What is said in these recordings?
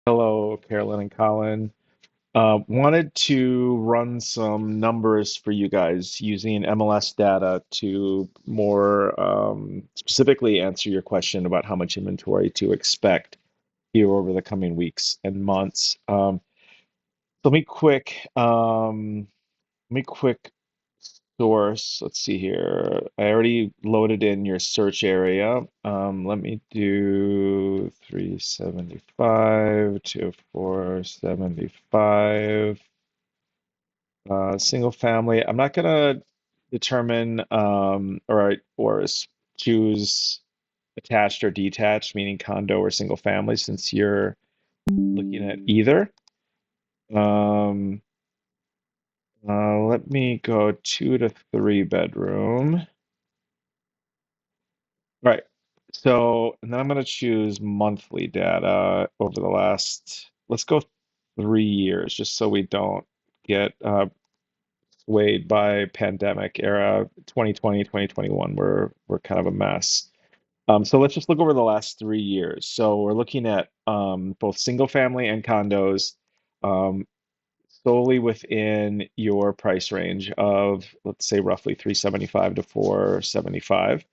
Hello, Carolyn and Colin. Wanted to run some numbers for you guys using MLS data to more specifically answer your question about how much inventory to expect here over the coming weeks and months. Let me quick, let me quick source. Let's see here. I already loaded in your search area. Let me do 375 to 475. Single family. I'm not gonna determine choose attached or detached, meaning condo or single family, since you're looking at either. Um, Let me go 2 to 3 bedroom. Right. So, and then I'm going to choose monthly data over the last, let's go 3 years, just so we don't get swayed by pandemic era. 2020, 2021, we're kind of a mess. So let's just look over the last 3 years. So we're looking at both single family and condos, um, solely within your price range of, let's say, roughly 375 to 475.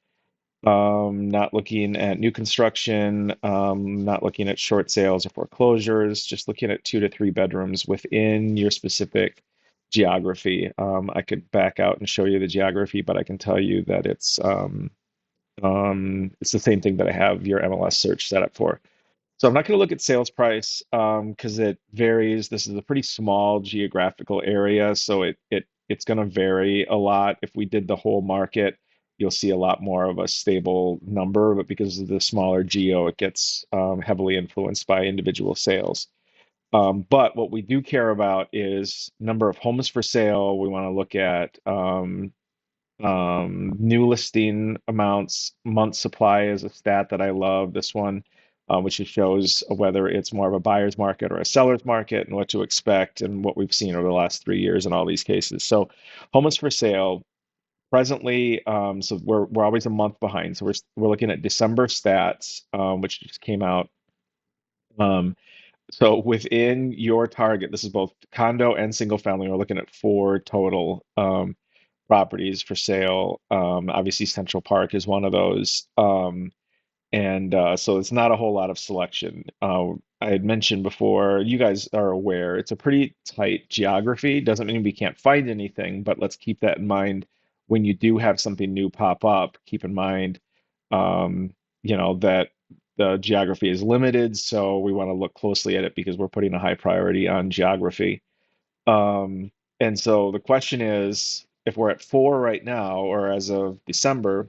Not looking at new construction, not looking at short sales or foreclosures, just looking at 2 to 3 bedrooms within your specific geography. I could back out and show you the geography, but I can tell you that it's the same thing that I have your MLS search set up for. So I'm not going to look at sales price because it varies. This is a pretty small geographical area, so it's going to vary a lot. If we did the whole market, you'll see a lot more of a stable number, but because of the smaller geo, it gets heavily influenced by individual sales. But what we do care about is number of homes for sale. We want to look at new listing amounts. Month supply is a stat that I love. This one, which just shows whether it's more of a buyer's market or a seller's market and what to expect and what we've seen over the last 3 years in all these cases. So, homes for sale presently, so we're always a month behind. So we're looking at December stats, which just came out. Um, so within your target, this is both condo and single family. We're looking at four total properties for sale. Obviously, Central Park is one of those. And so it's not a whole lot of selection. I had mentioned before, you guys are aware, it's a pretty tight geography. Doesn't mean we can't find anything, but let's keep that in mind when you do have something new pop up. Keep in mind, um, that the geography is limited, so we want to look closely at it because we're putting a high priority on geography. Um, and so the question is, if we're at four right now, or as of December,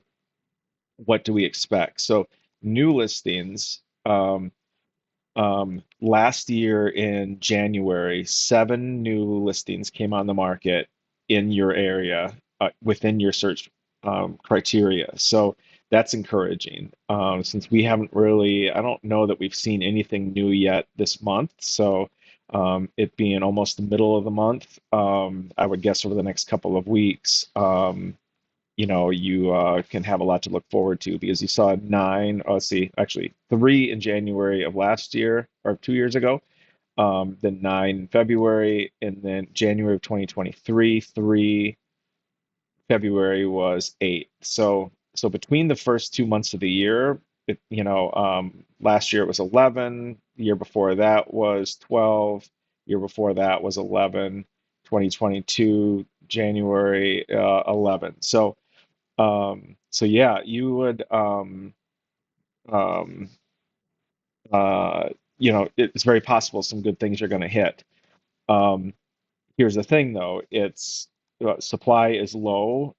what do we expect? So new listings, last year in January, 7 new listings came on the market in your area, within your search criteria. So that's encouraging. Since we haven't really, I don't know that we've seen anything new yet this month. So it being almost the middle of the month, I would guess over the next couple of weeks, you can have a lot to look forward to because you saw nine, let's see, actually three in January of last year or 2 years ago, then nine in February, and then January of 2023, three, February was eight. So between the first 2 months of the year, last year it was 11, the year before that was 12, year before that was 11, 2022, January 11. So yeah, you would um it's very possible some good things are going to hit. Um Here's the thing though, it's supply is low.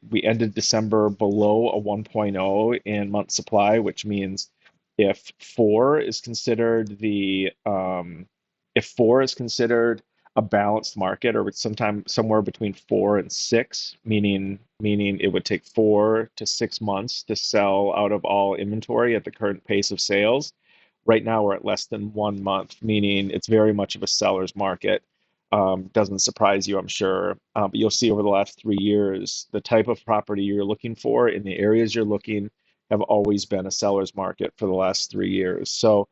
We ended December below a 1.0 in month supply, which means if four is considered the if four is considered a balanced market, or it's sometime somewhere between 4 and 6, meaning it would take 4 to 6 months to sell out of all inventory at the current pace of sales. Right now we're at less than 1 month, meaning it's very much of a seller's market. Doesn't surprise you, I'm sure. But you'll see over the last 3 years, the type of property you're looking for in the areas you're looking have always been a seller's market for the last 3 years. So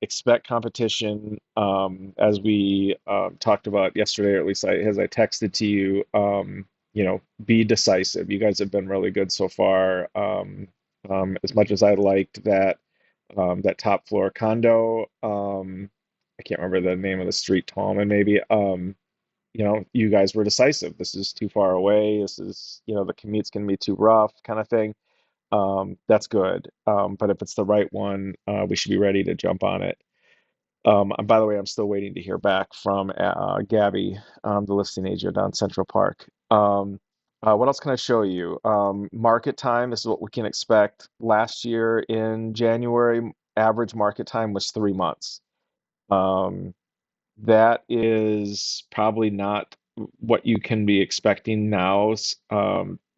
Expect competition, as we talked about yesterday, or at least as I texted to you. Be decisive. You guys have been really good so far. As much as I liked that top floor condo, I can't remember the name of the street, Tallman maybe. You guys were decisive. This is too far away. This is, the commute's going to be too rough, kind of thing. That's good. But if it's the right one, we should be ready to jump on it. And by the way, I'm still waiting to hear back from Gabby, the listing agent on Central Park. What else can I show you? Market time. This is what we can expect. Last year in January, average market time was 3 months. Um, that is probably not what you can be expecting now.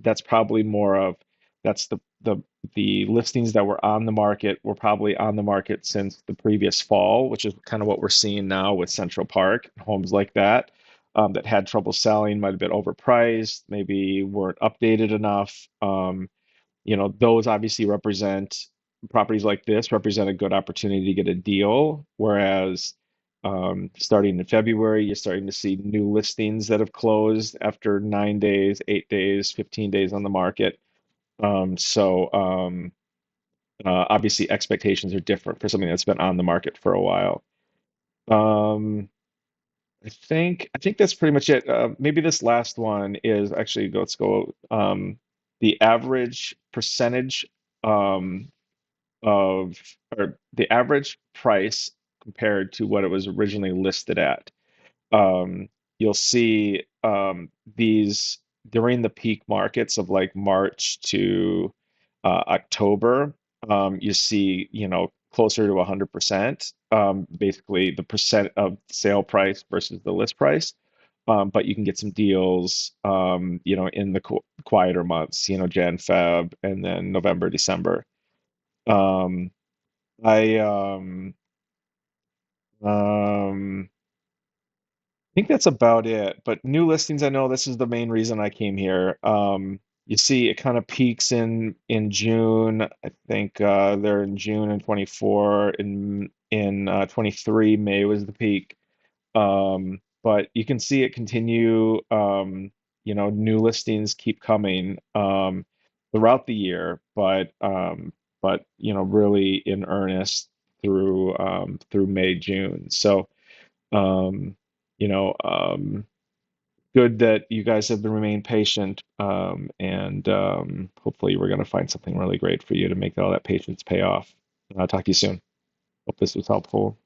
That's probably more of that's the listings that were on the market were probably on the market since the previous fall, which is kind of what we're seeing now with Central Park homes like that, that had trouble selling, might have been overpriced, maybe weren't updated enough. Those obviously represent properties like this represent a good opportunity to get a deal. Whereas starting in February, you're starting to see new listings that have closed after 9 days, 8 days, 15 days on the market. Obviously, expectations are different for something that's been on the market for a while. Um, I think that's pretty much it. Maybe this last one is actually let's go. The average percentage um, of or the average price compared to what it was originally listed at. You'll see these during the peak markets of like March to October. You see, closer to 100%. Basically, the percent of sale price versus the list price. But you can get some deals, in the quieter months, Jan, Feb, and then November, December. Um, I um, think that's about it. But new listings, I know this is the main reason I came here. You see, it kind of peaks in June. I think they're in June and 24. In 23, May was the peak. But you can see it continue. New listings keep coming throughout the year, but really in earnest through May, June. So. Um, you know, Good that you guys have been remain patient, and hopefully we're going to find something really great for you to make all that patience pay off. I'll talk to you soon. Hope this was helpful.